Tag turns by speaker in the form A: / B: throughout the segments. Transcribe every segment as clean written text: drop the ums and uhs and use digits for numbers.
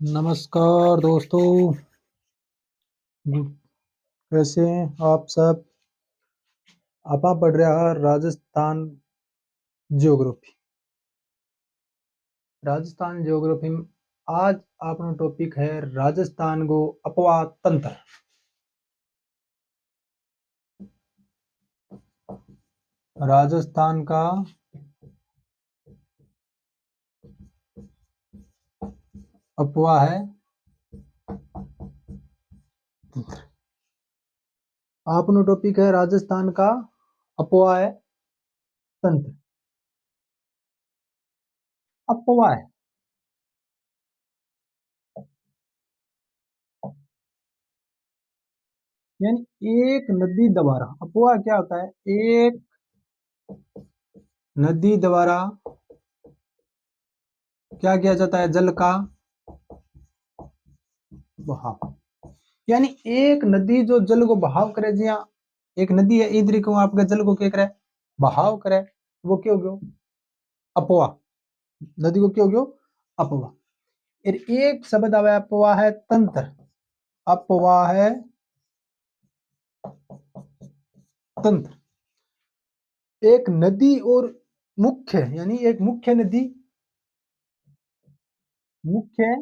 A: नमस्कार दोस्तों। कैसे हैं आप सब। आप पढ़ रहा राजस्थान ज्योग्राफी। राजस्थान ज्योग्राफी में आज आपनो टॉपिक है राजस्थान को अपवा तंत्र। राजस्थान का अपवा है आपनो टॉपिक है राजस्थान का अपवा है तंत्र। अपवा है यानी एक नदी द्वारा, अपवा क्या होता है, एक नदी द्वारा क्या किया जाता है, जल का बहाव। यानी एक नदी जो जल को बहाव करे, जी हाँ, एक नदी है इधर को आपके जल को क्या करे, बहाव करे, वो क्या हो गयो, अपवा। नदी को क्या हो गयो, अपवा। फिर एक शब्द आवे, अपवा है तंत्र। अपवा है तंत्र। एक नदी और मुख्य, यानी एक मुख्य नदी, मुख्य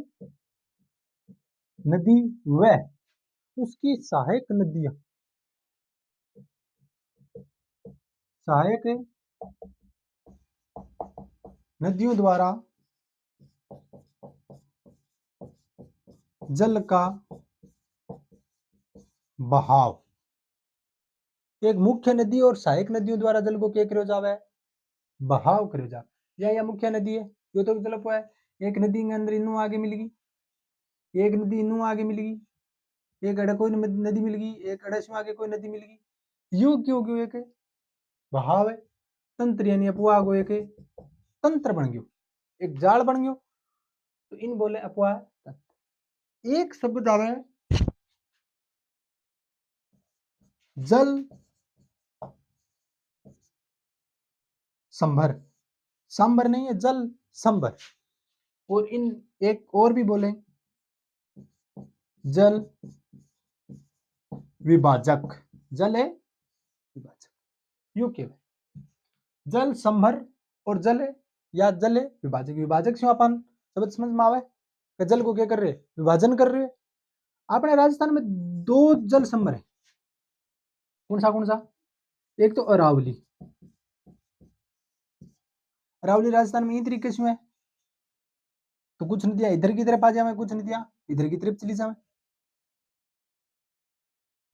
A: नदी व उसकी सहायक नदियां, सहायक नदियों द्वारा जल का बहाव। एक मुख्य नदी और सहायक नदियों द्वारा जल को क्या करो जावे, बहाव करे जा। या मुख्य नदी है, यो तो जल है। एक नदी के अंदर इनू आगे मिल गई, एक नदी इनू आगे मिल गई, एक अड़े कोई नदी मिल गई, एक अड़े से आगे कोई नदी मिल गई। यू क्यों क्यों एक बहाव है तंत्र, यानी अपवा को एक तंत्र बन गयो, एक जाल बन गयो, तो इन बोले अपवा तंत्र। एक शब्द आवे जल संभर। संभर नहीं है, जल संभर। और इन एक और भी बोले जल विभाजक। जल है विभाजक, यू क्यों जल संभर और जल है या जल है विभाजक। विभाजक से अपन शब्द समझ में आवे कि जल को क्या कर रहे, विभाजन कर रहे। अपने राजस्थान में दो जल संभर है, कौन सा, एक तो अरावली। अरावली राजस्थान में इस तरीके से है, तो कुछ नदियां इधर की तरफ आ जाए, कुछ नदियां इधर की तरफ चली जाए,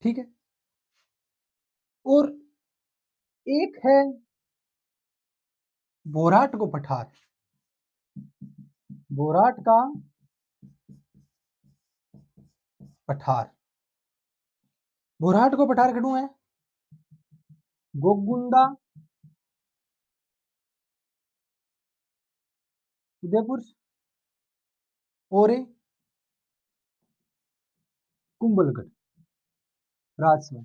A: ठीक है। और एक है बोराट को पठार। बोराट का पठार, बोराट को पठार खड़ू है गोगुंदा, उदयपुर और कुंभलगढ़ राजस्थान।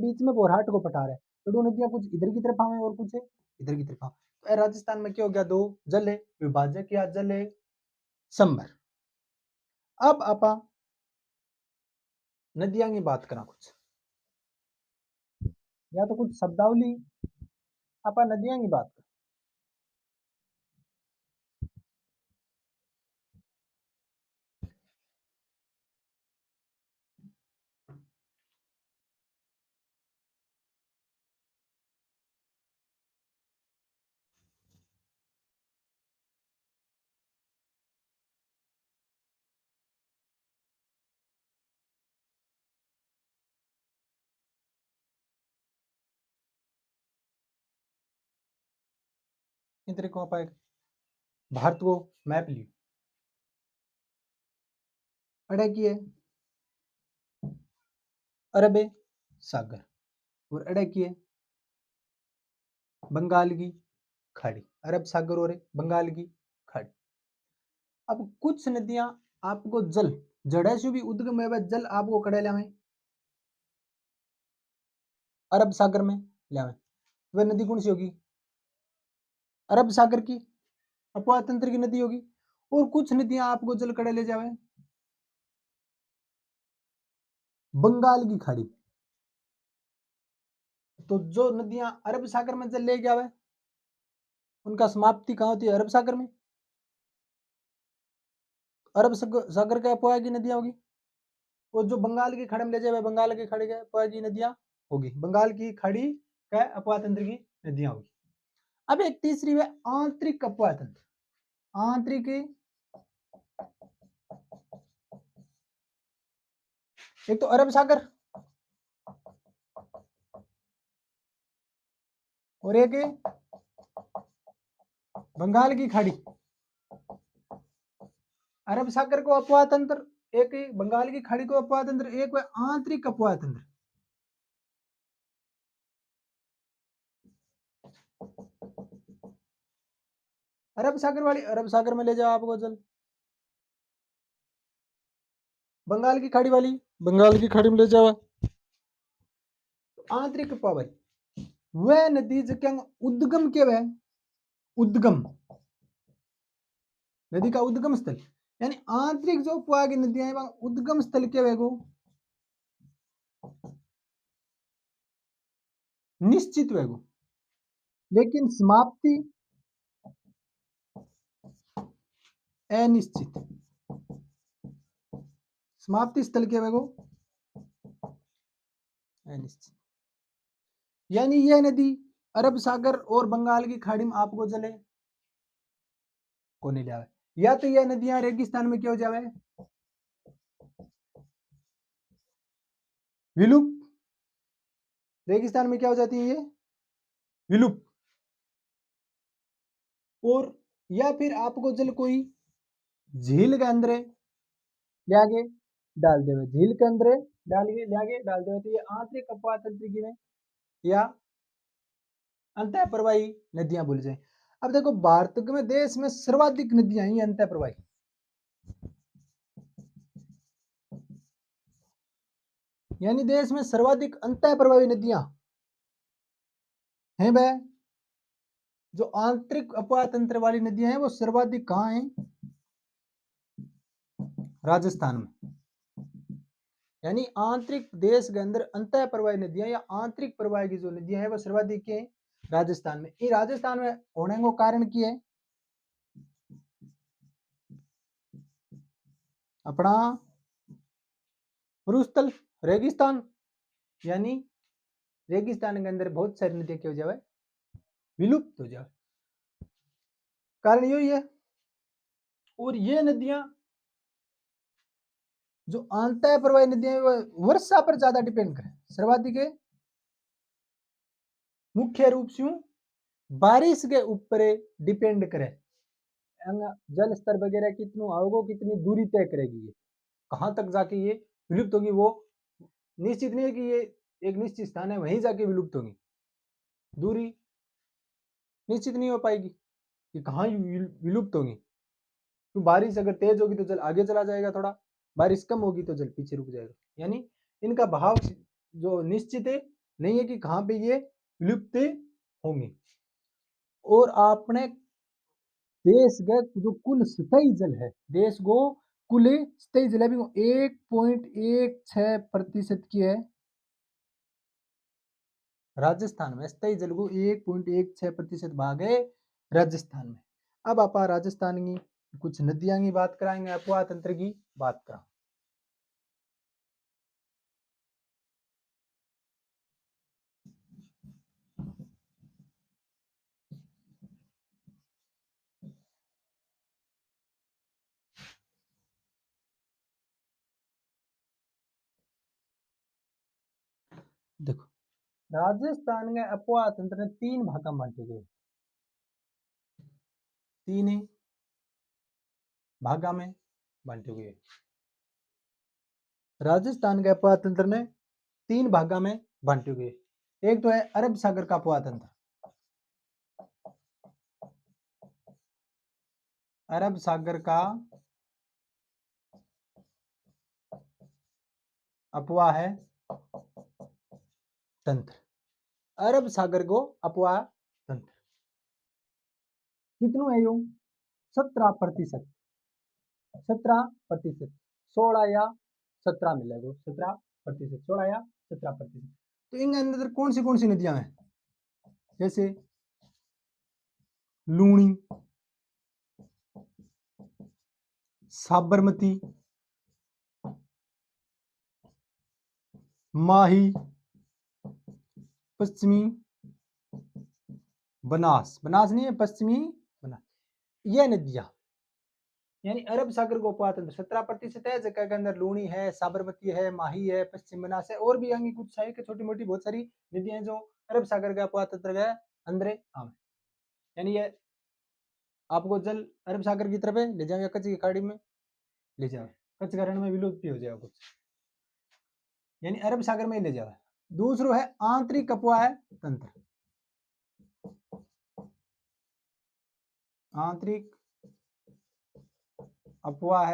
A: बीच में बोराट को पठार है, तो दो नदियां कुछ इधर की तरफ आवे और कुछ इधर की तरफ आवे। तो राजस्थान में क्या हो गया, दो जल है विभाजक या जल है संभर। अब आपा नदियां की बात करा कुछ, या तो कुछ शब्दावली आपा नदियां की बात इन तरीके को आपा भारत को मैप लियो, अड़े की है अरब सागर, और अड़े की है बंगाल की खाड़ी। अरब सागर और बंगाल की खाड़ी। अब कुछ नदियां आपको जल जड़े से भी उद्गम है, जल आपको कड़े लावे अरब सागर में लावे, वह नदी कौन सी होगी, अरब सागर की अपवा तंत्र की नदी होगी। और कुछ नदियां आपको जल कड़े ले जावे बंगाल की खाड़ी। तो जो नदियां अरब सागर में जल ले गया है उनका समाप्ति कहाँ होती है? अरब सागर में। अरब सागर का अपोया की नदियां होगी। और जो बंगाल की खाड़ी में ले जाए बंगाल की खाड़ी के अपोया की नदियां होगी। बंगाल की खाड़ी का अपोया तंत्र की नदियां होगी। अब एक तीसरी है आंतरिक अपोया तंत्र। आंतरिक, एक तो अरब सागर और एक बंगाल की खाड़ी। अरब सागर को अपवाह तंत्र, एक बंगाल की खाड़ी को अपवाह तंत्र, एक वह आंतरिक अपवाह तंत्र। अरब सागर वाली अरब सागर में ले जाओ आपको जल। बंगाल की खाड़ी वाली बंगाल की खाड़ी में ले जाओ। आंतरिक अपवाह भाई वह नदी जो क्या उद्गम के वह उद्गम नदी का उद्गम स्थल, यानी आंतरिक जो अपवाह की नदियां हैं उद्गम स्थल के वह को निश्चित वह को, लेकिन समाप्ति अनिश्चित। समाप्ति स्थल के वह को अनिश्चित। यानी यह नदी अरब सागर और बंगाल की खाड़ी में आपको जले को नहीं जावे, या तो यह नदियां रेगिस्तान में क्या हो जावे विलुप्त। रेगिस्तान में क्या हो जाती है ये विलुप्त। और या फिर आपको जल कोई झील के अंदर लागे डाल देवे, झील के अंदर डाल के लागे डाल देवे, तो ये आंतरिक अपवाह तंत्र की में या अंतः प्रवाही नदियां बोल जाए। अब देखो भारत में देश में सर्वाधिक नदियां ही अंतः प्रवाही, यानी देश में सर्वाधिक अंतः प्रवाही नदियां हैं वह जो आंतरिक अपवाह तंत्र वाली नदियां हैं वो सर्वाधिक कहाँ हैं? राजस्थान में। यानी आंतरिक देश के अंदर अंतः प्रवाही नदियां या आंतरिक प्रवाह की जो नदियां हैं वो सर्वाधिक है राजस्थान में। ये राजस्थान में होने को कारण की है अपना मरुस्थल रेगिस्तान, यानी रेगिस्तान के अंदर बहुत सारी नदियां क्या हो जाए विलुप्त हो जाए, कारण यही है। और ये नदियां जो अंतः प्रवाही नदियां वर्षा पर ज्यादा डिपेंड करें, सर्वाधिक है मुख्य रूप से बारिश के ऊपर डिपेंड करे। जल स्तर वगैरह कितनू आओगे कितनी दूरी तय करेगी, ये कहाँ तक जाके ये विलुप्त होगी वो निश्चित नहीं है कि ये एक निश्चित स्थान है वहीं जाके विलुप्त होगी, दूरी निश्चित नहीं हो पाएगी कि कहाँ विलुप्त होगी। तो बारिश अगर तेज होगी तो जल आगे चला जाएगा, थोड़ा बारिश कम होगी तो जल पीछे रुक जाएगा, यानी इनका बहाव जो निश्चित है नहीं है कि कहाँ पे ये विलुप्त होंगे। और आपने देश का जो कुल सतही जल है देश को कुल सतही जल है 1.16% की है राजस्थान में, स्थायी जल को 1.16% भाग है राजस्थान में। अब आप राजस्थान की कुछ नदियां की बात कराएंगे, अपवाह तंत्र की बात करा। देखो राजस्थान के अपवाह तंत्र ने 3 भाग में बांटे गए, 3 भागा में बांटे गए। राजस्थान के अपवाह तंत्र ने 3 भागा में बांटे गए। एक तो है अरब सागर का अपवाह तंत्र, अरब सागर का अपवाह है तंत्र, अरब सागर को अपवाह तंत्र कितनों है यो 17%, 17%, 16 या 17 मिलेगा 17 प्रतिशत, 16 या 17%। तो इनके अंदर कौन सी नदियां हैं? जैसे लूणी, साबरमती, माही, पश्चिमी बनास, बनास नहीं है, पश्चिमी बनास, ये नदियां, यानी अरब सागर का उपतंत्र 17% है, जगह के अंदर लूणी है, साबरमती है, माही है, पश्चिम बनास है, और भी आगे कुछ है कि छोटी मोटी बहुत सारी नदियां जो अरब सागर के उपतंत्र के अंदर आम है। यानी ये आपको जल अरब सागर की तरफ ले जाएंगे, कच्छ की खाड़ी में ले जाए, कच्छ का रण में विलुप्त हो जाएगा कुछ, यानी अरब सागर में ही ले जाए। दूसरो है आंतरिक अपवाह तंत्र, आंतरिक अपवाह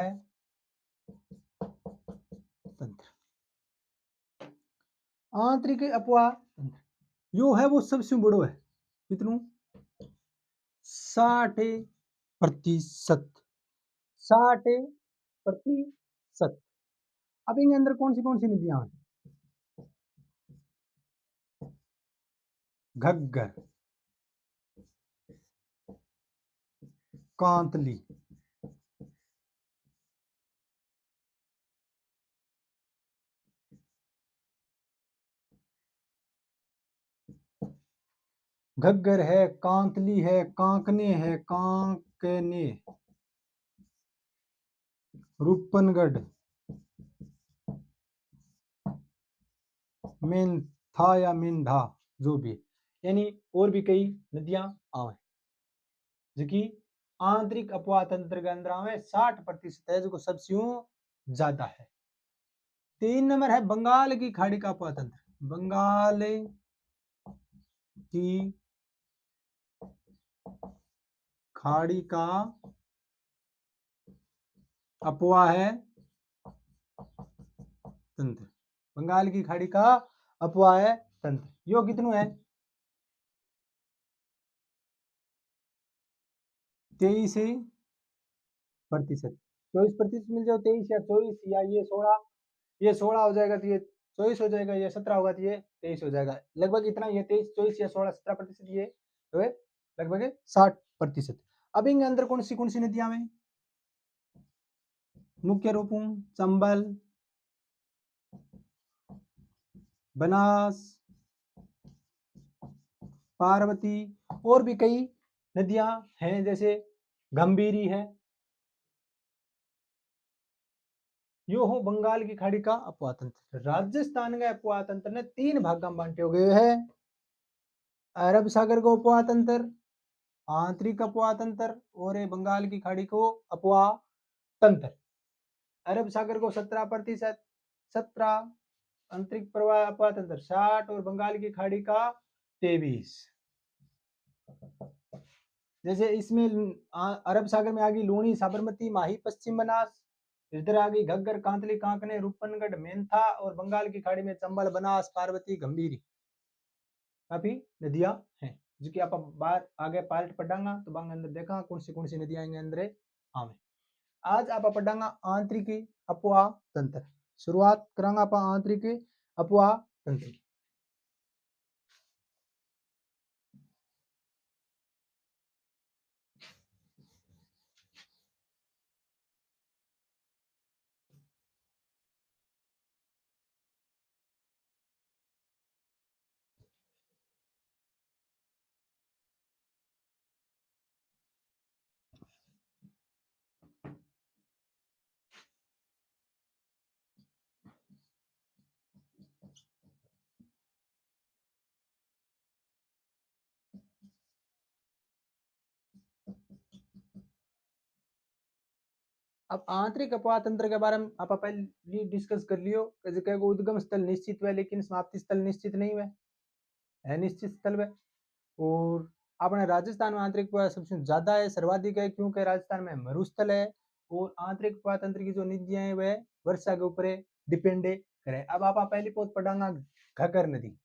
A: तंत्र, आंतरिक अपवाह तंत्र यो है वो सबसे बड़ो है, कितनू 60%, 60%। अब इनके अंदर कौन सी नदियां हैं? घग्गर, कांतली, घग्गर है, कांतली है, कांकने है, कांकने, रूपनगढ़, मेंथा या मेंढा, जो भी, यानी और भी कई नदियां आवे जो कि आंतरिक अपवाह तंत्र के अंदर आवे, 60% है जो सबसे ज्यादा है। 3 नंबर है बंगाल की खाड़ी का अपवाह तंत्र, बंगाल की खाड़ी का अपवाह है तंत्र, बंगाल की खाड़ी का अपवाह है तंत्र, यो कितनु है 23%, 24% मिल जाओ, 23 या 24 या ये 16, ये 16 हो जाएगा तो ये 24 हो जाएगा, ये 17 होगा तो ये 23 हो जाएगा, लगभग इतना, ये 23 24 या 16 17%, ये तो है लगभग 60%। अब इनके अंदर कौन सी नदियां में मुख्य रूपों चंबल, बनास, पार्वती, और भी कई नदियां हैं, जैसे गंभीरी है, यो हो बंगाल की खाड़ी का अपवाह तंत्र। राजस्थान का अपवाह तंत्र ने 3 भाग में बांटे गए हैं, अरब सागर को अपवाह तंत्र, आंतरिक अपवाह तंत्र, और बंगाल की खाड़ी को अपवाह तंत्र। अरब सागर को 17%, 17, आंतरिक प्रवाह अपवाह तंत्र 60, और बंगाल की खाड़ी का 23। जैसे इसमें अरब सागर में आ गई लूणी, साबरमती, माही, पश्चिम बनास, इधर आ गई घग्गर, कांतली, कांकने, रूपनगढ़, मेंथा, और बंगाल की खाड़ी में चंबल, बनास, पार्वती, गंभीरी, काफी नदियां हैं जो कि आप बाहर आगे पार्ट पढ़ांगा तो बांग अंदर देखा कौन सी नदियां आएंगे अंदर आवे। आज आप पढ़ांगा आंतरिक अपवाह तंत्र, शुरुआत करांगा आप आंतरिक अपवाह तंत्र की। अब आंतरिक अपवाह तंत्र के बारे में आप पहले डिस्कस कर लियो, उद्गम स्थल निश्चित हुआ लेकिन समाप्ति स्थल निश्चित नहीं हुआ है, निश्चित स्थल है। और अपने राजस्थान में आंतरिक प्रवाह सबसे ज्यादा है, सर्वाधिक है, क्योंकि राजस्थान में मरुस्थल है, और आंतरिक प्रवाह तंत्र की जो नदियां है वह वर्षा के ऊपर डिपेंड करे। अब आप पहली पोत पढ़ांगा घग्गर नदी,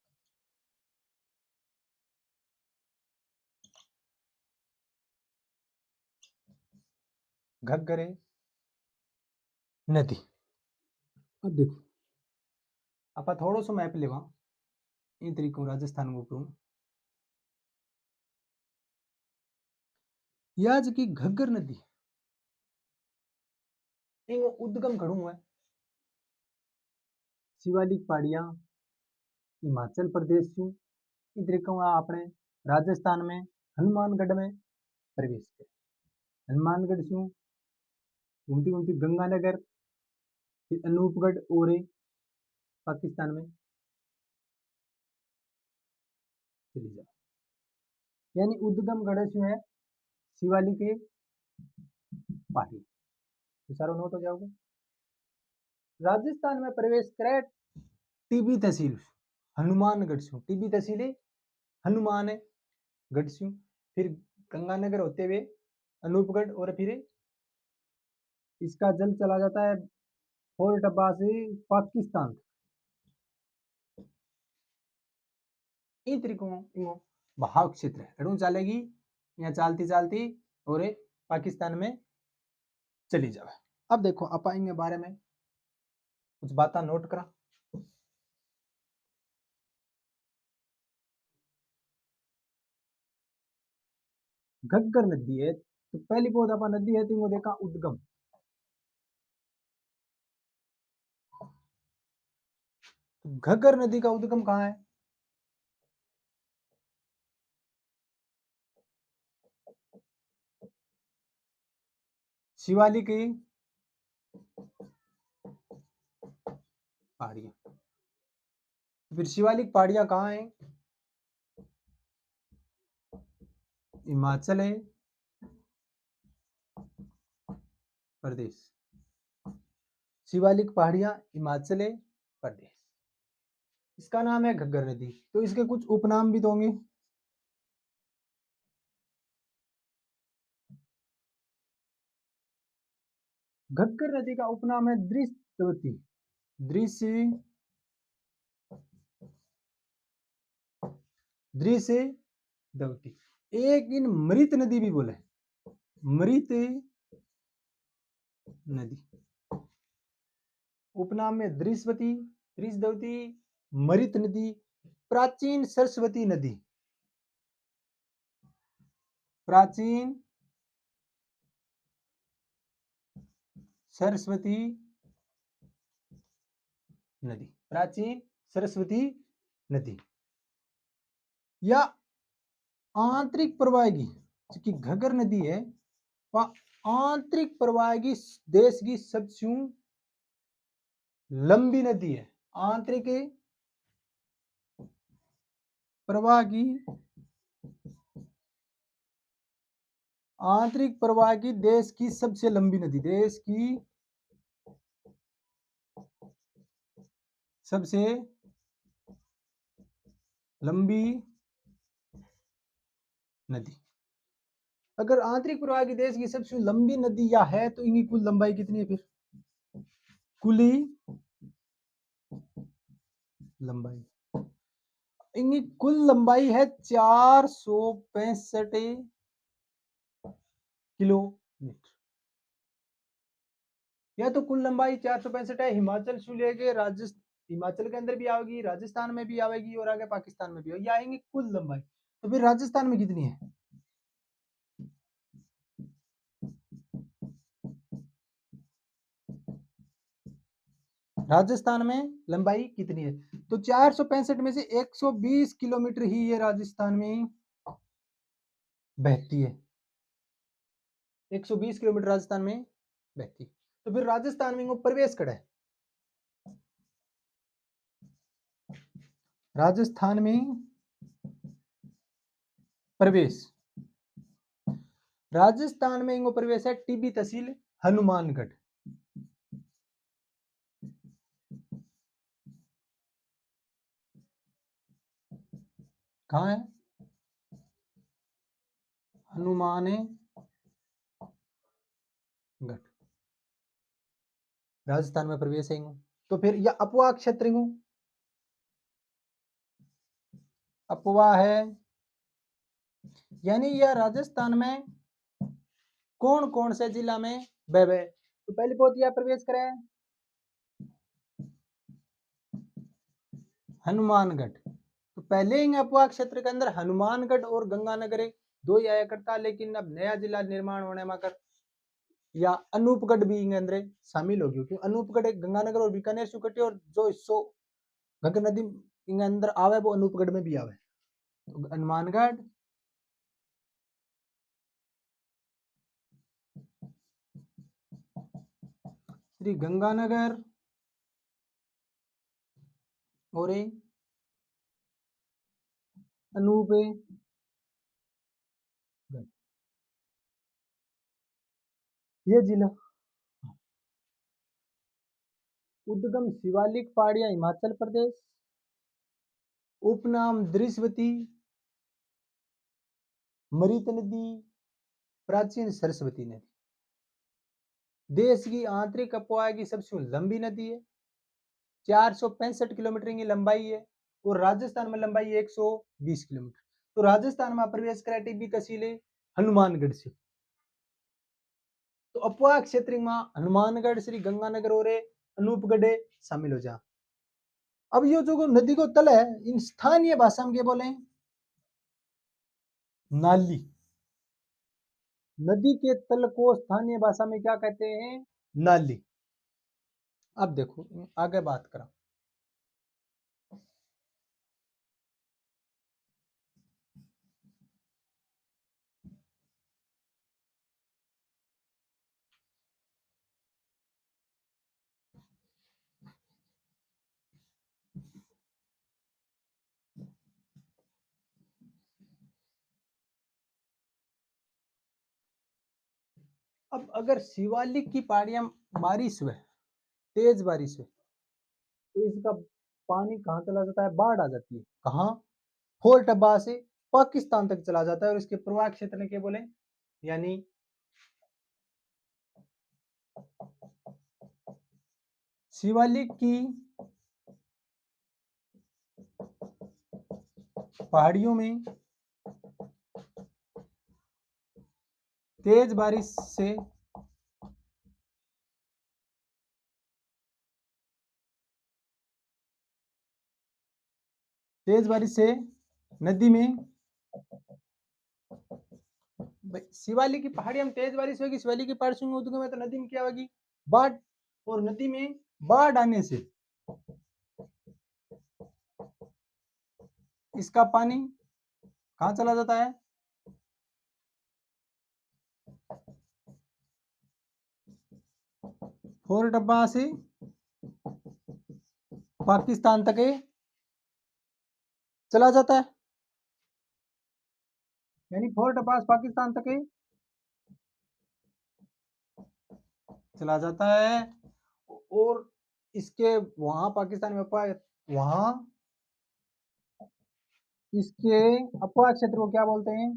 A: घग्गर नदी। अब देखो आप थोड़ो सो मैप लेवा इन तरीको राजस्थान को करूँ याज की घग्गर नदी इनको उद्गम खड़ू है शिवालिक पहाड़ियां हिमाचल प्रदेश से इधर अपने राजस्थान में हनुमानगढ़ में प्रवेश किया हनुमानगढ़ से घूमती घूमती गंगानगर फिर अनूपगढ़ और पाकिस्तान में चली जाए यानी उद्गम गढ़ से है शिवालिक के पहाड़ी तो सारो नोट हो जाओगे राजस्थान में प्रवेश करे टीबी तहसील हनुमानगढ़ से टीबी तहसील हनुमानगढ़ से फिर गंगानगर होते हुए अनूपगढ़ और फिर इसका जल चला जाता है फोर्ट अब्बास से पाकिस्तान इन तरीकों इनको बहाव क्षेत्र है एडू चलेगी यहाँ चालती चालती और पाकिस्तान में चली जाए अब देखो आप इनके बारे में कुछ बातें नोट करा घग्गर नदी है तो पहली बहुत आप नदी है तो इनको देखा उद्गम तो घग्गर नदी का उद्गम कहाँ है शिवालिक की पहाड़ियां फिर शिवालिक पहाड़ियां कहाँ है हिमाचल है प्रदेश शिवालिक पहाड़ियां हिमाचल प्रदेश इसका नाम है घग्गर नदी तो इसके कुछ उपनाम भी तो होंगे घग्गर नदी का उपनाम है दृश्यवती दृश्य दृश्य दवती एक इन मृत नदी भी बोले मृत नदी उपनाम में दृश्यवती दृश्यवती मृत नदी प्राचीन सरस्वती नदी प्राचीन सरस्वती नदी प्राचीन सरस्वती नदी या आंतरिक प्रवाही की घग्गर नदी है वह आंतरिक प्रवाही देश की सबसे लंबी नदी है आंतरिक प्रवाह की आंतरिक प्रवाह की देश की सबसे लंबी नदी देश की सबसे लंबी नदी अगर आंतरिक प्रवाह की देश की सबसे लंबी नदी या है तो इनकी कुल लंबाई कितनी है फिर कुल लंबाई इनकी कुल लंबाई है 465 किलोमीटर यह तो कुल लंबाई 465 है हिमाचल से लेके राजस्थान हिमाचल के अंदर भी आएगी राजस्थान में भी आएगी और आगे पाकिस्तान में भी आएगी आएंगी कुल लंबाई तो फिर राजस्थान में कितनी है राजस्थान में लंबाई कितनी है तो 465 में से 120 किलोमीटर ही ये राजस्थान में बहती है 120 किलोमीटर राजस्थान में बहती तो फिर राजस्थान में वो प्रवेश कड़ा है राजस्थान में प्रवेश राजस्थान में इनको प्रवेश है टीबी तहसील हनुमानगढ़ कहाँ है हनुमानगढ़ राजस्थान में प्रवेश है इनको तो फिर यह अपवा क्षेत्र इनको अपवा है यानी यह राजस्थान में कौन कौन से जिला में बह तो पहली बहुत यह प्रवेश करे हनुमानगढ़। तो पहले ही अपवाह क्षेत्र के अंदर हनुमानगढ़ और गंगानगर दो ही आया करता, लेकिन अब नया जिला निर्माण होने में कर या अनूपगढ़ भी इंगे अंदर शामिल हो गयो, क्योंकि अनूपगढ़ एक गंगानगर और बीकानेर से कटे और जो हिस्सो घग्गर नदी इंगे अंदर आवे वो अनूपगढ़ में भी आवे। तो हनुमानगढ़, श्री गंगानगर और अनूपगढ़। ये जिला उद्गम शिवालिक पहाड़ियां हिमाचल प्रदेश, उपनाम दृश्यवती, मरीत नदी, प्राचीन सरस्वती नदी। देश की आंतरिक अपवाह की सबसे लंबी नदी है, 465 किलोमीटर की लंबाई है, और राजस्थान में लंबाई 120 किलोमीटर। तो राजस्थान में प्रवेश करे टीबी तहसील है हनुमानगढ़ से। तो अपवाह क्षेत्र में हनुमानगढ़, श्री गंगानगर और अनूपगढ़ शामिल हो जा। अब ये जो नदी को तल है, इन स्थानीय भाषा में क्या बोले? नाली। नदी के तल को स्थानीय भाषा में क्या कहते हैं? नाली। अब देखो आगे बात करा। अब अगर शिवालिक की पहाड़ियां बारिश हुए, तेज बारिश हुए, तो इसका पानी कहाँ चला जाता है? बाढ़ आ जाती है। कहाँ? फोर्ट अब्बास से पाकिस्तान तक चला जाता है, और इसके प्रवाह क्षेत्र के बोले यानी शिवालिक की पहाड़ियों में तेज बारिश से नदी में शिवालिक की पहाड़ियों में तेज बारिश होगी, शिवालिक की पहाड़ी उद्गम में, तो नदी में क्या होगी? बाढ़। और नदी में बाढ़ आने से इसका पानी कहाँ चला जाता है? फोर्ट अब्बास से पाकिस्तान तक चला जाता है, यानी फोर्ट अब्बास पाकिस्तान तक चला जाता है। और इसके वहां पाकिस्तान में वहां इसके अपवाह क्षेत्र को क्या बोलते हैं?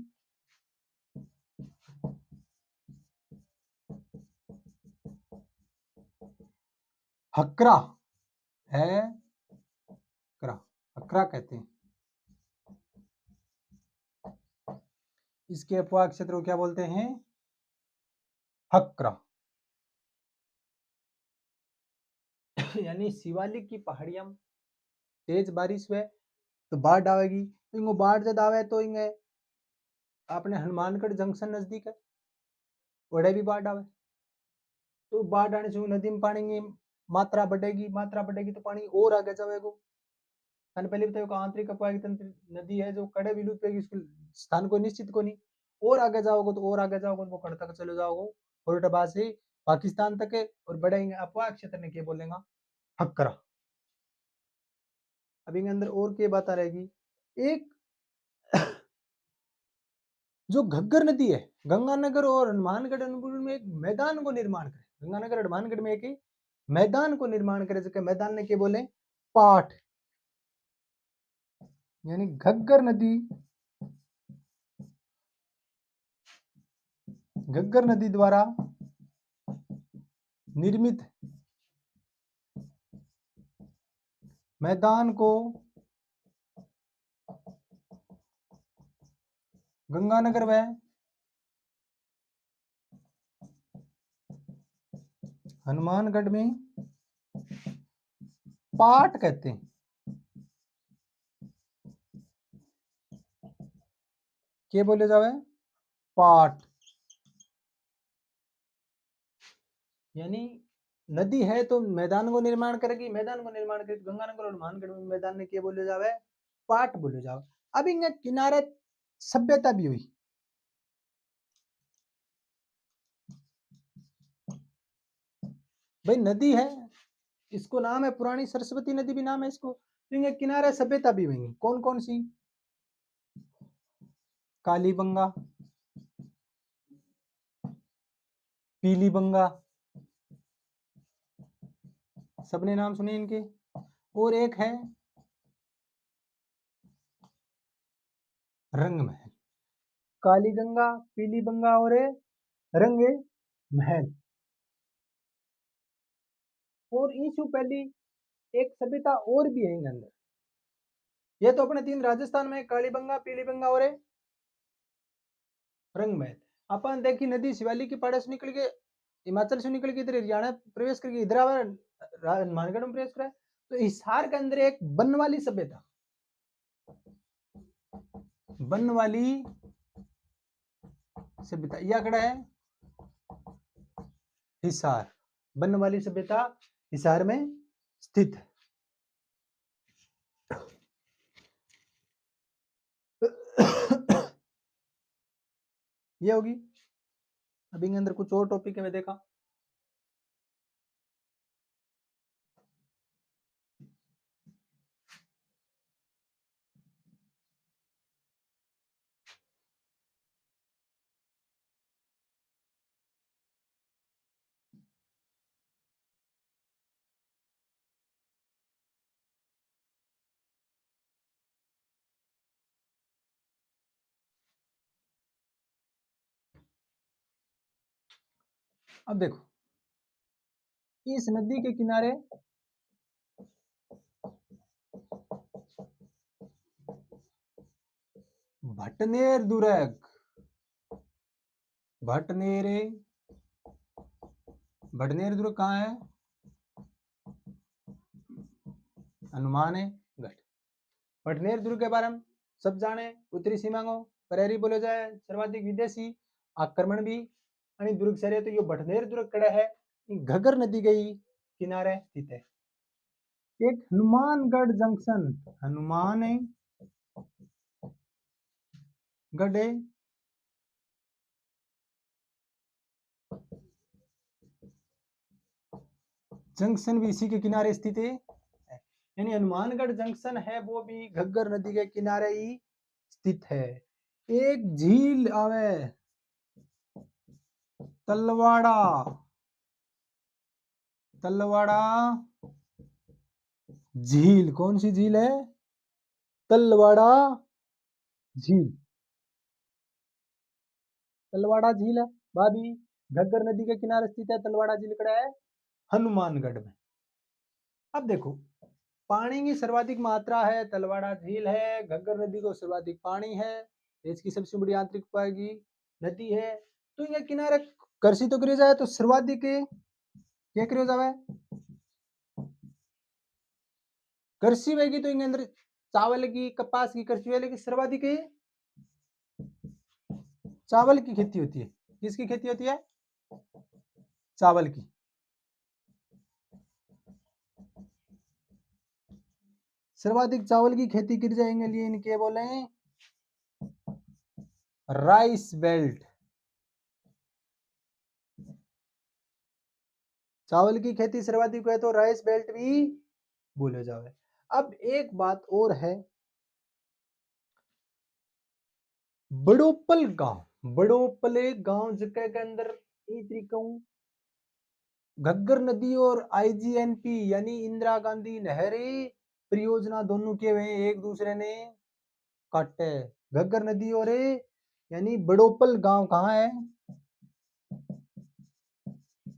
A: हकरा है, हकरा कहते हैं। इसके अपवाह क्षेत्र को क्या बोलते हैं? हकरा। यानी शिवालिक की पहाड़ियां तेज बारिश हुए तो बाढ़ आवेगी, तो इनको बाढ़ जब आवे तो इन्हें अपने हनुमानगढ़ जंक्शन नजदीक है, वड़े भी बाढ़ आवे, तो बाढ़ आने से नदी में पानी की मात्रा बढ़ेगी तो पानी और आगे जाएगा। मैंने पहले बताया कि आंतरिक अपवाही तंत्र नदी है जो कड़े विलुप्त होगी, उसके स्थान को निश्चित को नहीं, और आगे जाओगे तो और आगे जाओगे तो वो कड़ तक चले जाओगे, फोर्टबाद से पाकिस्तान तक है, और बढ़ेंगे अपवाह क्षेत्र ने क्या बोलेगा? हक्करा। अब इनके अंदर और क्या बात रहेगी? एक जो घग्गर नदी है, गंगानगर और हनुमानगढ़ में एक मैदान को निर्माण करे, गंगानगर हनुमानगढ़ में एक मैदान को निर्माण करे, जो मैदान ने क्या बोले? पाठ। यानी घग्गर नदी द्वारा निर्मित मैदान को गंगानगर व हनुमानगढ़ में पाट कहते हैं। के बोले जावे, पाट। यानी नदी है तो मैदान को निर्माण करेगी, मैदान को निर्माण करेगी, गंगानगर और मानगढ़ में मैदान ने के बोले जावे, पाट बोले जावे। अब इनके किनारे सभ्यता भी हुई। भाई नदी है, इसको नाम है पुरानी सरस्वती नदी भी नाम है इसको, तो इनके किनारे सभ्यता भी हुई। कौन कौन सी? कालीबंगा, पीलीबंगा, सबने नाम सुने इनके। और एक है रंग महल। कालीगंगा, पीलीबंगा और रंग महल। और ईसु पहली एक सभ्यता और भी है इनके अंदर। ये तो अपने तीन राजस्थान में, कालीबंगा, पीलीबंगा और रंग महल। अपन देखी नदी शिवालिक की पहाड़ से निकल के, हिमाचल से निकल के इधर हरियाणा प्रवेश करके इधर मानगढ़ में प्रवेश करा। तो हिसार के अंदर एक वन वाली सभ्यता, वन वाली सभ्यता यह कड़ा है हिसार। वन वाली सभ्यता हिसार में स्थित है। ये होगी। अभी इनके अंदर कुछ और टॉपिक है मैं देखा। अब देखो इस नदी के किनारे भटनेर दुर्ग, भटनेर, भटनेर दुर्ग कहाँ है? हनुमान है गढ़। भटनेर दुर्ग के बारे में सब जाने। उत्तरी सीमा को परेरी बोले जाए, सर्वाधिक विदेशी आक्रमण भी अनि दुर्ग शहर। तो ये भटनेर दुर्ग कड़ा है, घग्गर नदी के किनारे स्थित है। एक हनुमानगढ़ जंक्शन, हनुमानगढ़ जंक्शन भी इसी के किनारे स्थित है। यानी हनुमानगढ़ जंक्शन है वो भी घग्गर नदी के किनारे ही स्थित है। एक झील आवे तलवाड़ा, तलवाड़ा झील। कौन सी झील है? तलवाड़ा झील। तलवाड़ा झील है भाभी घग्गर नदी के किनारे स्थित है। तलवाड़ा झील कड़ा है? हनुमानगढ़ में। अब देखो पानी की सर्वाधिक मात्रा है, तलवाड़ा झील है, घग्गर नदी को सर्वाधिक पानी है, देश की सबसे बड़ी आंतरिक उपायगी नदी है। तो ये किनारे कृषि तो करी जाए तो सर्वाधिक क्या करियो जावे? कृषि होगी तो इनके अंदर चावल की, कपास की कृषि है, लेकिन सर्वाधिक चावल की खेती होती है। किसकी खेती होती है? चावल की। सर्वाधिक चावल की खेती की जाएंगे लिए इनके बोले राइस बेल्ट। चावल की खेती सर्वाधिक है तो राइस बेल्ट भी बोले जावे। अब एक बात और है, बड़ोपल गांव, बड़ोपले गांव जगह के अंदर ये तरीका घग्गर नदी और आईजीएनपी यानी इंदिरा गांधी नहरी परियोजना दोनों के हुए एक दूसरे ने काटे। घग्गर नदी और यानी बड़ोपल गांव कहाँ है?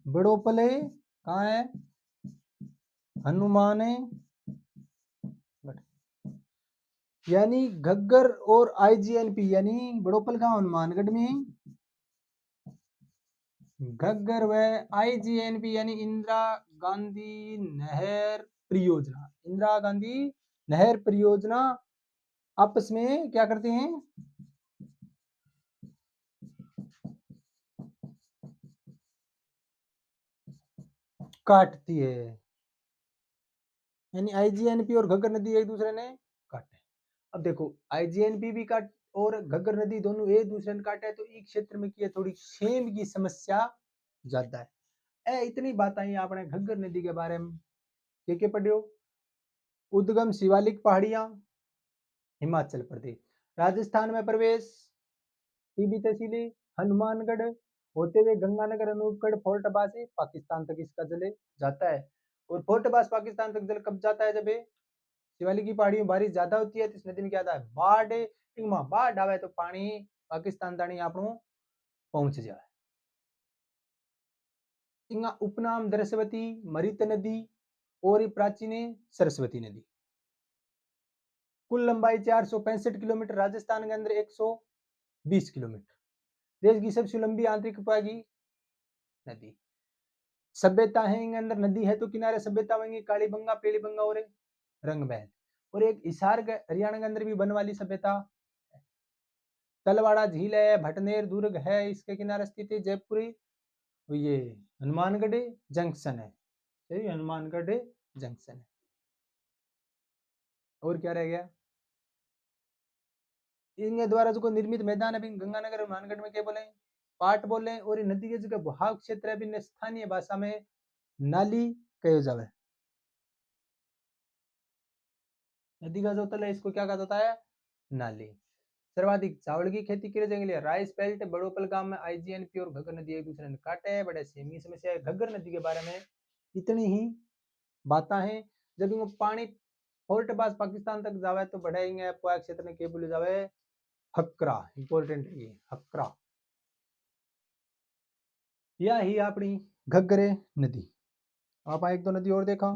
A: बड़ोपल कहाँ है? हनुमान यानी घग्गर और आईजीएनपी यानी बड़ोपल गांव हनुमानगढ़ में, घग्गर व आईजीएनपी यानी इंदिरा गांधी नहर परियोजना, इंदिरा गांधी नहर परियोजना आपस में क्या करते हैं? काटती है, यानी आईजीएनपी और घग्गर नदी एक दूसरे ने काटे। अब देखो आईजीएनपी भी काट और घग्गर नदी दोनों एक दूसरे ने काटे, तो इस क्षेत्र में की थोड़ी सेम की समस्या ज्यादा है। इतनी बात आई आपने घग्गर नदी के बारे में। के पढ़ियो? उद्गम शिवालिक पहाड़ियां हिमाचल प्रदेश, राजस्थान में प्रवेश टीबी तहसीली हनुमानगढ़ होते हुए गंगानगर अनूपगढ़ फोर्टबास पाकिस्तान तक इसका जल जाता है। और फोर्टबास पाकिस्तान तक जल कब जाता है? जब शिवालिक की पहाड़ियों बारिश ज्यादा होती है तो इस नदी में क्या आता है? बाढ़। बाढ़ आवे तो पानी पाकिस्तान ताणी आपणो पहुंच जाए। इंगा उपनाम दरसवती, मरित नदी और प्राचीन सरस्वती नदी। कुल लंबाई 465 किलोमीटर, राजस्थान के अंदर 120 किलोमीटर। देश की सबसे लंबी आंतरिक उपाय नदी। सभ्यता है इंगे अंदर नदी है तो किनारे सभ्यता होंगी कालीबंगा, पेलीबंगा और रंगमहल। और एक हिसार हरियाणा के अंदर भी बन वाली सभ्यता। तलवाड़ा झील है, भटनेर दुर्ग है इसके किनारे स्थित है, जयपुरी। ये हनुमानगढ़ जंक्शन है, सही, हनुमानगढ़ जंक्शन है। और क्या रह गया? इनके द्वारा जो निर्मित मैदान है गंगानगर हनुमानगढ़ में क्या बोले? पाट बोले। और ये नदी के जो बहाव क्षेत्र है भी स्थानीय भाषा में नाली कहो जावे। नदी का जो तल है इसको क्या कहा जाता है? नाली। सर्वाधिक चावल की खेती की जाएंगे राइस बेल्ट बड़ोपल गांव में आईजीएनपी और घग्गर नदी एक दूसरे ने काटे है। बड़े सेमी समस्या है। घग्गर नदी के बारे में इतनी ही बातें हैं। जब इनको पानी फोर्ट पास पाकिस्तान तक जावे तो बढ़ाएंगे पोया क्षेत्र में के बोले जावे हकरा। इंपोर्टेंट है ये हकरा। यह ही अपनी घग्गर नदी। आप एक दो नदी और देखा।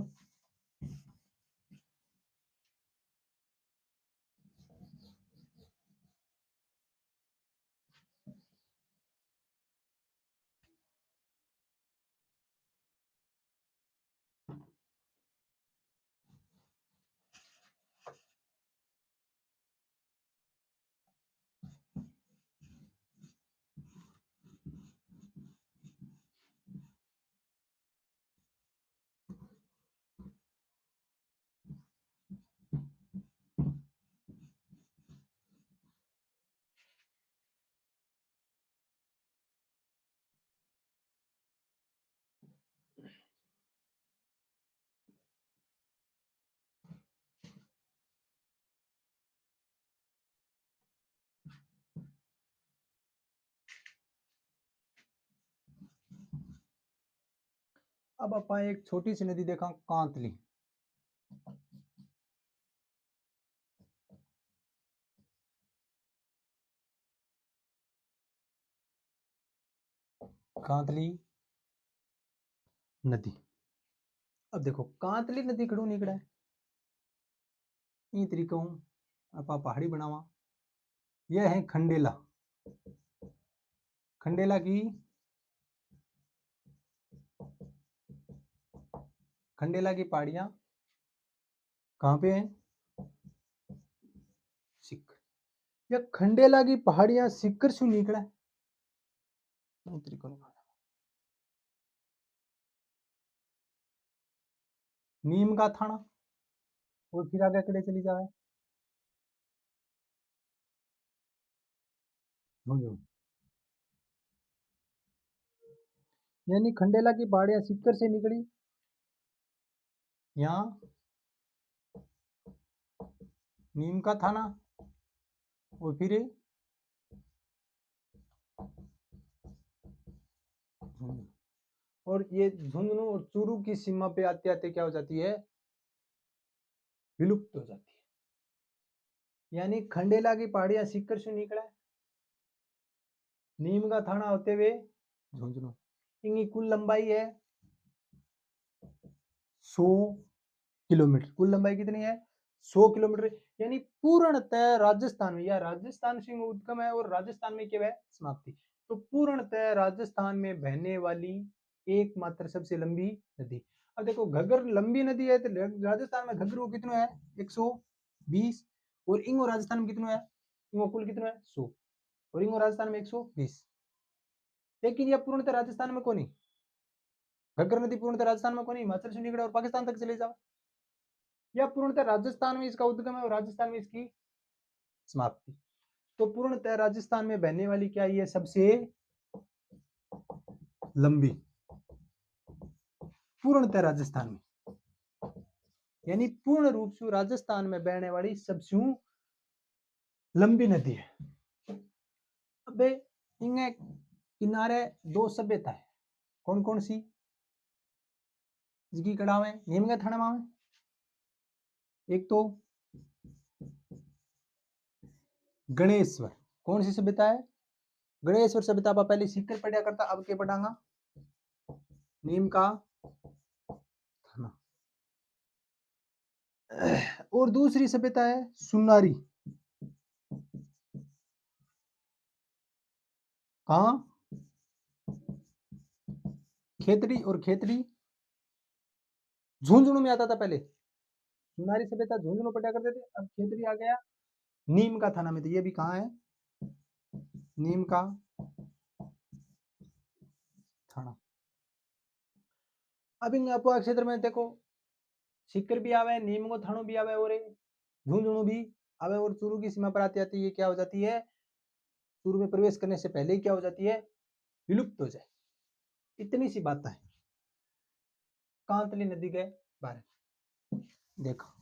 A: अब अपन एक छोटी सी नदी देखा कांतली। कांतली नदी। अब देखो कांतली नदी खड़ू निकला है इन तरीकों आप पहाड़ी बनावा। यह है खंडेला। खंडेला की पहाड़ियां कहां पे हैं? सिक्कर। या खंडेला की पहाड़ियां सिक्कर से निकला है। नीम का थाना। और फिर आगे कड़े चली जाए झुंझुनू। यानी खंडेला की पहाड़ियां सिक्कर से निकली। यहाँ नीम का थाना और फिर झुंझुनू। और ये झुंझुनू और चूरू की सीमा पे आते आते क्या हो जाती है? विलुप्त हो जाती है। यानी खंडेला की पहाड़ियां सिक्कर से निकला है। नीम का थाना होते हुए झुंझुनू। इनकी कुल लंबाई है 100 किलोमीटर। कुल लंबाई कितनी है? 100 किलोमीटर। यानी पूर्णतः राजस्थान में, या राजस्थान से उद्गम है और राजस्थान में क्या है? समाप्ति। तो पूर्णतः राजस्थान में बहने वाली एकमात्र सबसे लंबी नदी। अब देखो घग्गर लंबी नदी है तो राजस्थान में घग्गर को कितना है? 120। और इंगो राजस्थान में कितना है? इंगो कुल कितना है? 100। और इंगो राजस्थान में 120। लेकिन यह पूर्णतः राजस्थान में कौन है? घग्गर नदी पूर्णतः राजस्थान में कौन, हिमाचल से निकले और पाकिस्तान तक चले जाओ, या पूर्णतः राजस्थान में इसका उद्गम है और राजस्थान में इसकी समाप्ति। तो पूर्णतः राजस्थान में बहने वाली क्या ये सबसे लंबी, पूर्णतः राजस्थान में, यानी पूर्ण रूप से राजस्थान में बहने वाली सबसे लंबी नदी है। अब इनके किनारे दो सभ्यता है, कौन कौन सी, जिसकी कड़ा में नीम का थाना में, एक तो गणेश्वर, कौन सी सभ्यता है, गणेश्वर सभ्यता पर पहले सीकर पढ़ा करता, अब के पढ़ांगा नीम का थाना। और दूसरी सभ्यता है सुनारी, कहा, खेतड़ी, और खेतड़ी झुंझुनू में आता था पहले, सुनारी सभ्यता झुंझुनू पढ़ा करते थे, अब खेतड़ी आ गया नीम का थाना में। तो ये भी कहाँ है, नीम का थाना। अब इन अपवा क्षेत्र में देखो सीकर भी आवे, नीम को थानो भी आवे और झुंझुनू भी आवे, और चूरू की सीमा पर आती आती ये क्या हो जाती है, चूरू में प्रवेश करने से पहले ही क्या हो जाती है, विलुप्त हो जाए। इतनी सी बात है कांतली नदी के बारे में। देखो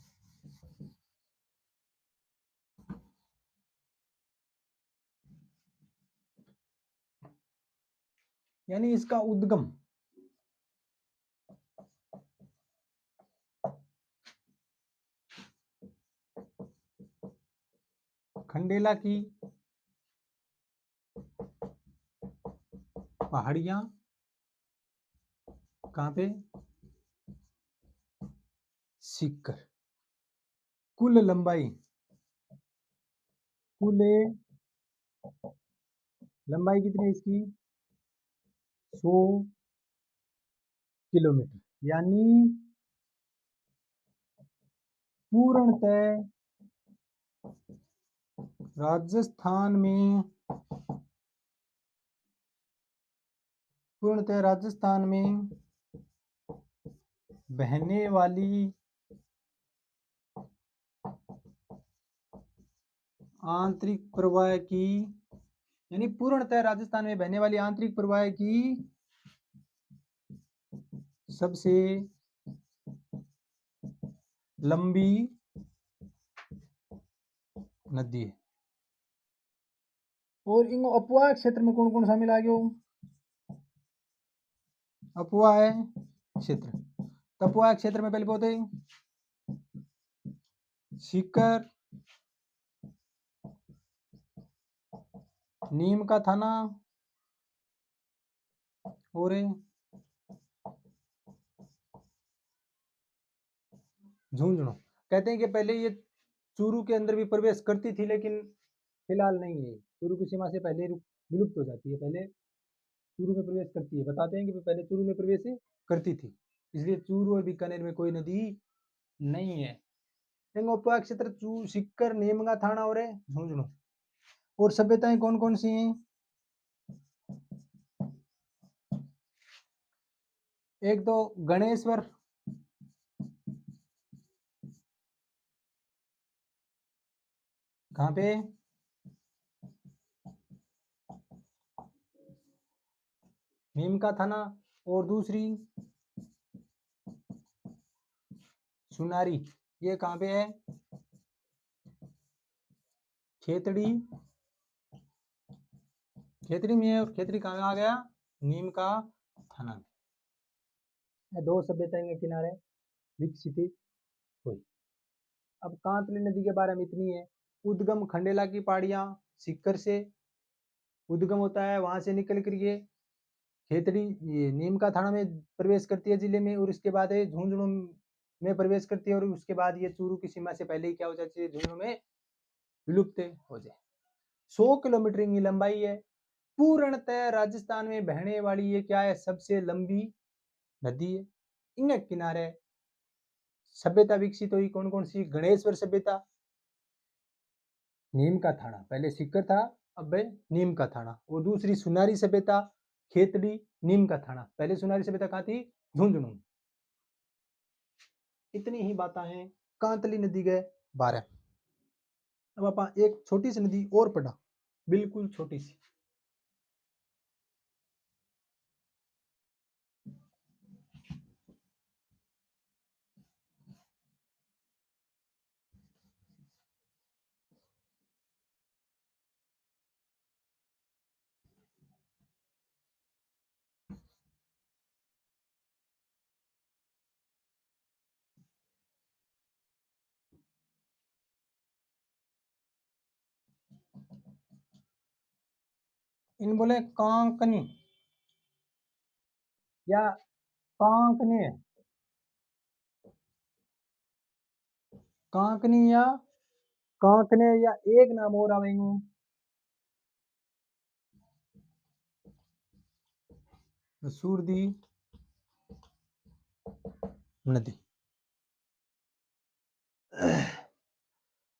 A: यानी इसका उद्गम खंडेला की पहाड़ियां, कहां पे, सीकर। कुल लंबाई, कुल लंबाई कितनी है इसकी, 100 किलोमीटर, यानी पूर्णतः राजस्थान में, पूर्णतः राजस्थान में बहने वाली आंतरिक प्रवाह की, यानी पूर्णतः राजस्थान में बहने वाली आंतरिक प्रवाह की सबसे लंबी नदी है। और इन अपवाह क्षेत्र में कौन कौन शामिल आ गया, अपवाह क्षेत्र, अपवाह क्षेत्र में पहले बोलते सीकर, नीम का थाना और झुंझुनू। कहते हैं कि पहले ये चूरू के अंदर भी प्रवेश करती थी, लेकिन फिलहाल नहीं है, चूरू की सीमा से पहले विलुप्त हो जाती है, पहले चूरू में प्रवेश करती है। बताते हैं कि पहले चूरू में प्रवेश करती थी, इसलिए चूरू और बीकानेर में कोई नदी नहीं है। उपवाक क्षेत्र सीकर, नीमगा थाना और झुंझुनू। और सभ्यताएं कौन कौन सी हैं, एक तो गणेश्वर, कहां पे, नीम का थाना, और दूसरी सुनारी, ये कहां पे है, खेतड़ी, खेतड़ी में है, और खेतड़ी कहां आ गया, नीम का थाना में। दो सभ्यताएं के किनारे विकसित हुई। अब कांतली नदी के बारे में इतनी है। उद्गम खंडेला की पहाड़ियां, सीकर से उद्गम होता है, वहां से निकल कर ये खेतड़ी, ये नीम का थाना में प्रवेश करती है जिले में, और उसके बाद झुंझुनू में प्रवेश करती है, और उसके बाद ये चूरू की सीमा से पहले ही क्या हो जाती है, झुंझुनू में विलुप्त हो जाए। 100 किलोमीटर की लंबाई है, पूर्णतः राजस्थान में बहने वाली ये क्या है, सबसे लंबी नदी है। इनके किनारे सभ्यता विकसित हुई, कौन कौन सी, गणेश्वर सभ्यता, नीम का थाना, पहले सीकर था अब नीम का थाना, और दूसरी सुनारी सभ्यता, खेतड़ी, नीम का थाना, पहले सुनारी सभ्यता कहाँ थी, झुंझुनू। इतनी ही बातें हैं। कांतली नदी गए 12। अब आप एक छोटी सी नदी और पढ़ा, बिल्कुल छोटी सी। इन बोले कांकनी या कांकनी है, कांकनी या कांकने या एक नाम और आवेंगे सूरदी नदी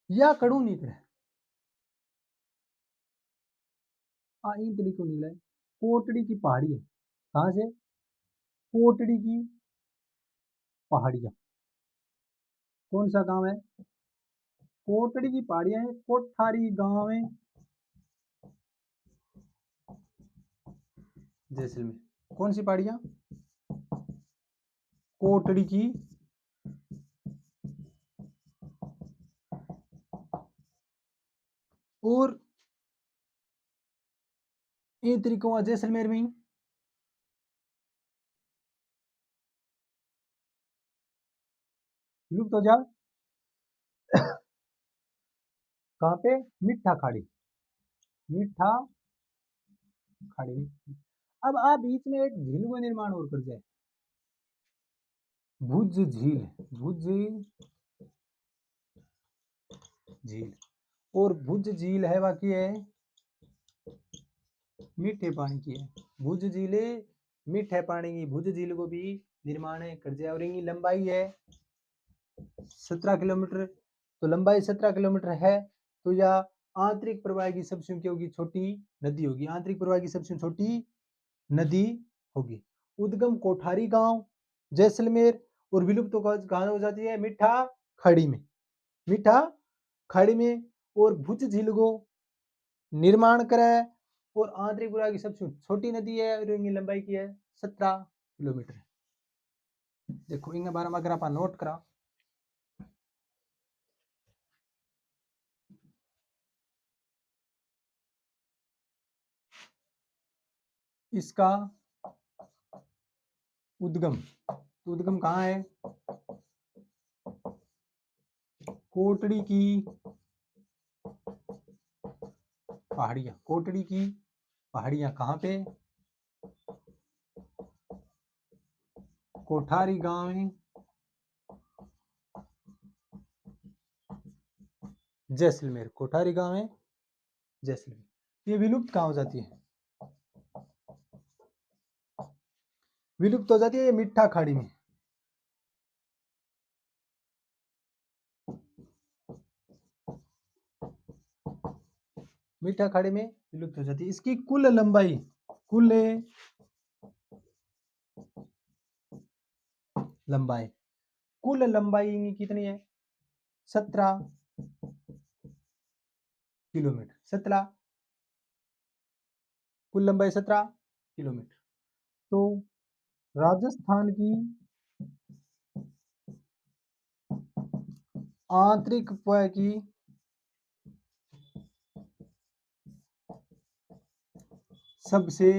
A: या कड़ू निकले। इन तरीकों निकले। कोटड़ी की पहाड़ी है, कहां से? कोटड़ी की पहाड़ियां। कौन सा गांव है? कोटड़ी की पहाड़ियां है, कोठारी गांव है, जैसलमेर। कौन सी पहाड़ियां? कोटड़ी की और इन तरीकों जैसलमेर में ही। लुप्त हो जा। कहां पे? मिठा खाड़ी, मिठा खाड़ी में। अब आप बीच में एक झील का निर्माण और कर जाए, भुज झील। भुज झील। और भुज झील है बाकी है मीठे पानी की है। भुज झील मीठे पानी की। भुज झील को भी निर्माण कर दिया और इनकी लंबाई है 17 किलोमीटर। तो लंबाई 17 किलोमीटर है, तो यह आंतरिक प्रवाह की सबसे क्या होगी? छोटी नदी होगी। आंतरिक प्रवाह की सबसे छोटी नदी होगी। उद्गम कोठारी गांव जैसलमेर और विलुप्त कहां हो जाती है? मीठा खाड़ी में। मीठा खाड़ी में। और भुज झील को निर्माण करे और आंतरिक प्रवाह की सबसे छोटी नदी है और इनकी लंबाई की है 17 किलोमीटर। देखो इनके बारे में अगर आप नोट करा, इसका उद्गम, उद्गम कहाँ है? कोटड़ी की पहाड़ियां। कोटड़ी की पहाड़ियां कहाँ पे? कोठारी गांव है, जैसलमेर। कोठारी गांव है, जैसलमेर। ये विलुप्त कहाँ हो जाती है? विलुप्त हो जाती है ये मीठा खाड़ी में। मीठा खाड़ी में विलुप्त हो जाती है। इसकी कुल लंबाई, कुल लंबाई, कुल लंबाई कितनी है? 17 किलोमीटर। 17, कुल लंबाई 17 किलोमीटर। तो राजस्थान की आंतरिक प्रवाह की सबसे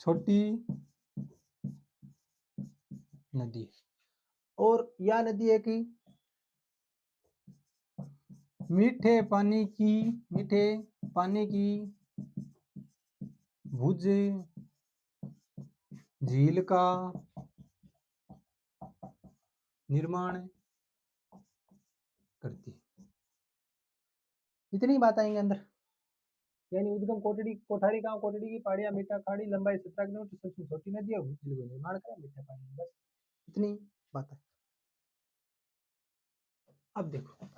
A: छोटी नदी, और यह नदी है कि मीठे पानी की, मीठे पानी की भुज झील का निर्माण करती है। इतनी बात आएंगे अंदर। यानी उद्गम कोटड़ी, कोठारी गांव, कोटड़ी की पहाड़ियां, मीठा खाड़ी, लंबाई 17 किलोमीटर, सबसे छोटी नदी है, भुज झील को निर्माण करा, मीठा पानी। बस इतनी बात है। अब देखो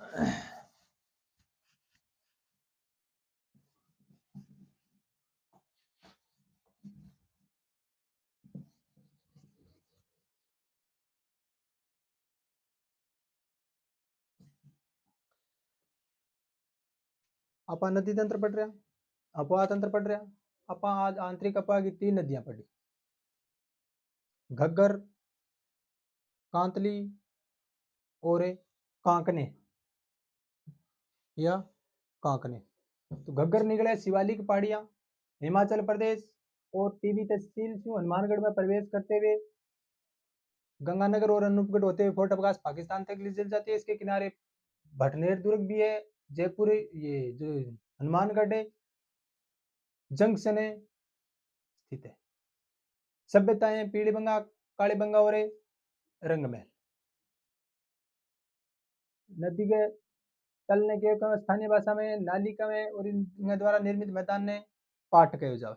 A: आप नदी तंत्र पढ़ रहे हैं, अपवाह तंत्र पढ़ रहे हैं। आप आज आंतरिक अपवाह की 3 नदियां पढ़ी, घग्गर, कांतली और कांकने या कांकने। तो घग्गर निकले शिवालिक पहाड़ियां, हिमाचल प्रदेश और टीबी तहसील से हनुमानगढ़ में प्रवेश करते हुए गंगानगर और अनूपगढ़ होते हुए फोर्ट अवकाश पाकिस्तान तक ले चल जाती है। इसके किनारे भटनेर दुर्ग भी है, जयपुर ये जो हनुमानगढ़ है जंक्शन है स्थित है। सभ्यताएं पीलीबंगा, कालीबंगा और रंगमहल। नदी के चलने के स्थानीय भाषा में नालिका में और इनके द्वारा निर्मित मैदान ने पाट कहे जावे।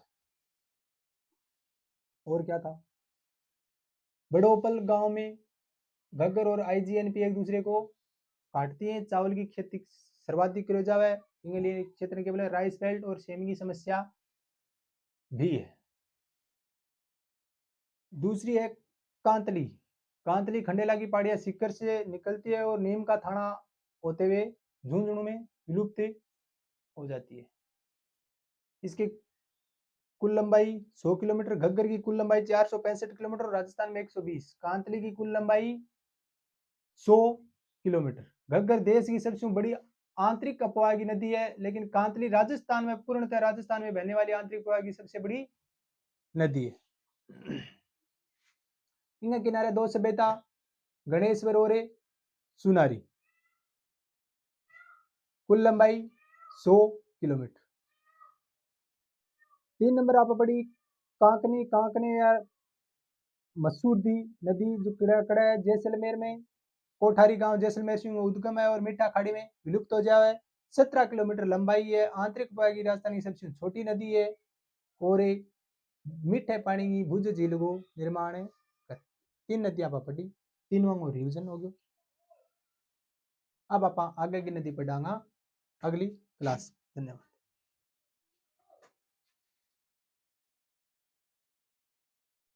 A: और क्या था, बड़ोपल गांव में घग्गर और आईजीएनपी एक दूसरे को काटती हैं। चावल की खेती सर्वाधिक करी जावे, इनके लिए क्षेत्र के बोले राइस बेल्ट और सेमी की समस्या भी है। दूसरी है कांतली। कांतली खंडेला की पहाड़ियां सीकर से निकलती है और नीम का थाना होते हुए झुंझुनू में विलुप्त हो जाती है। इसकी कुल लंबाई 100 किलोमीटर, घग्गर की कुल लंबाई 465 किलोमीटर और राजस्थान में 120। कांतली की कुल लंबाई 100 किलोमीटर। घग्गर देश की सबसे बड़ी आंतरिक अपवाह की नदी है, लेकिन कांतली राजस्थान में पूर्णतः राजस्थान में बहने वाली आंतरिक अपवाह की सबसे बड़ी नदी है। इनके किनारे दो सभ्यता गणेश्वर और सुनारी, कुल लंबाई 100 किलोमीटर। 3 नंबर आप पड़ी कांकनी। कांकनी यार मसूर दी नदी जो कड़ा है जैसलमेर में, कोठारी गांव जैसलमेर से उद्गम है और मीठा खाड़ी में विलुप्त हो जाए। 17 किलोमीटर लंबाई है, आंतरिक उपा की राजधानी सबसे छोटी नदी है और एक मीठे पानी की भुज झील को निर्माण कर। 3 नदियां आप पढ़ी, 3वां को रिवीजन हो गयो। अब आप आगे की नदी पढ़ांगा अगली क्लास। धन्यवाद।